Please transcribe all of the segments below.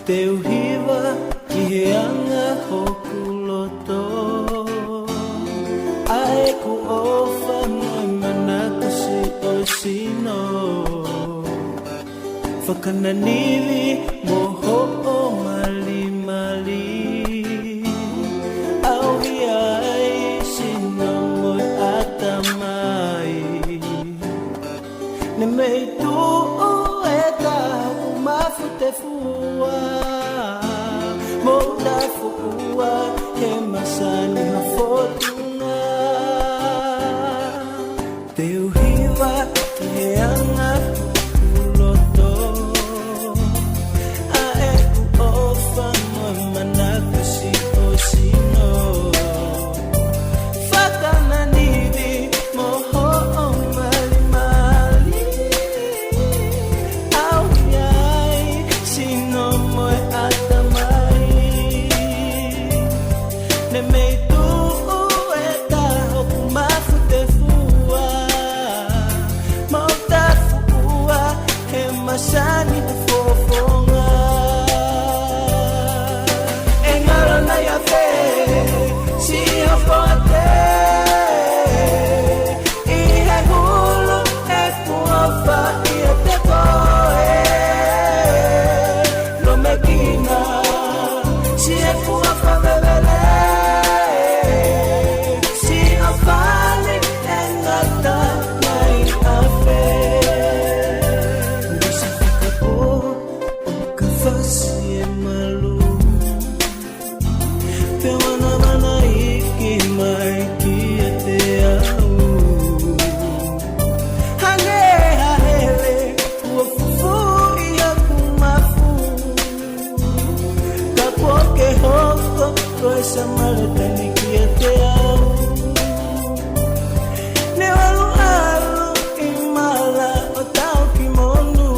Teu hiwa ki he anga hoku loto. Ae ku ofa mai manaku si o sino. Whakananiwi moho o mali mali. Au hi ai sino moi atamai. Ne mei tu o e tahu mafu te fua. Mo da fua he masani ha fortuna. Teu hiwa ki he anga loto. Ae ku ofa moi manaku si o sino. Whakananiwi moho o mali mali. Au hi ai sino moi atamai. Ne mei tu e taho ku mafu te fua. Mau ta fua he masani te fofonga. E ngara na ia fe si a forte. I he hulu e kuafa i e te koe. Lo me kina si e kuafa bebele. Si a fale e ngata mai a fe. Bisa fica po o ka fasi e malu. Te wana mana iki mai ki e te au. Hane hahele ua fufu i a kumafu. Ka poke hoko koe sa maletani ki e te au. Ne walu alu i mala o tau kimonu.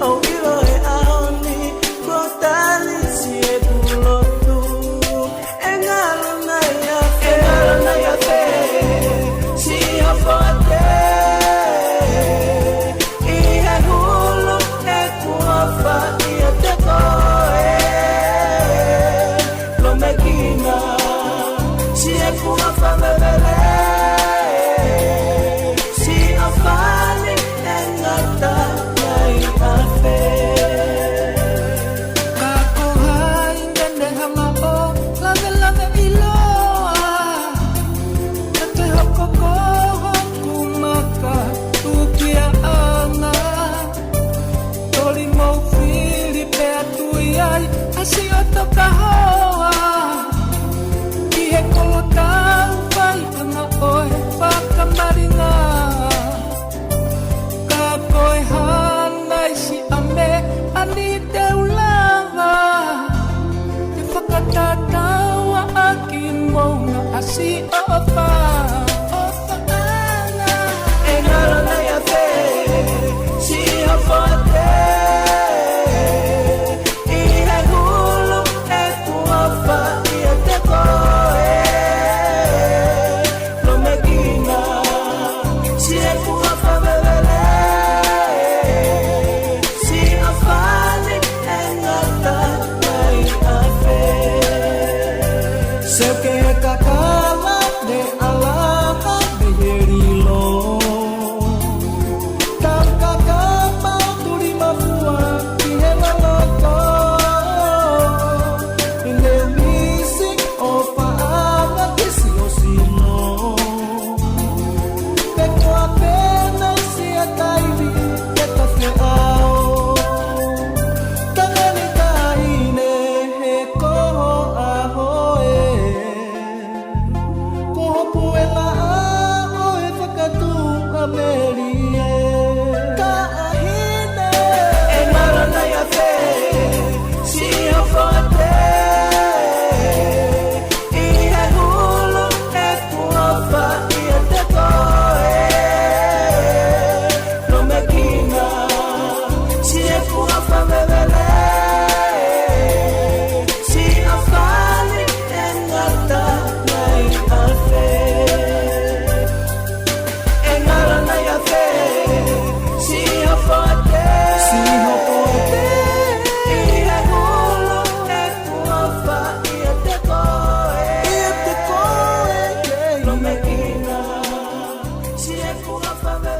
Au ilo e aoni ko tali si e kulotu. E ngalo na ia fe si a forte. I he hulu e kuafa i a te koe. Lo me kina si e kuafa bebele. Si a fale e ngata mai a fe. Kako hai ngande hanga o lave lave iloa. Te hoko koho kumaka tukia ana. Tori mau Filipe atui ai asi o toka hoa. I he kolo tau vai hanga oe whakamaringa. Ka koe hanai si ame ani te ulanga. Te whakatatawa aki mouna asi o wha. O whaana. E ngara na ia fe si a forte. I he hulu e kuafa i a te koe. Lo me kina si e kuafa bebele. Si a fale e ngata mai a fe. Seu que é kakala de alaka de yerilo. Tam kakama turi mafua ki he maloko. Ine misi o paanga ki si o sino. Te koa pena si a taiwi ke ta fe ao. Tangani taine he koho ahoe. kuhafadha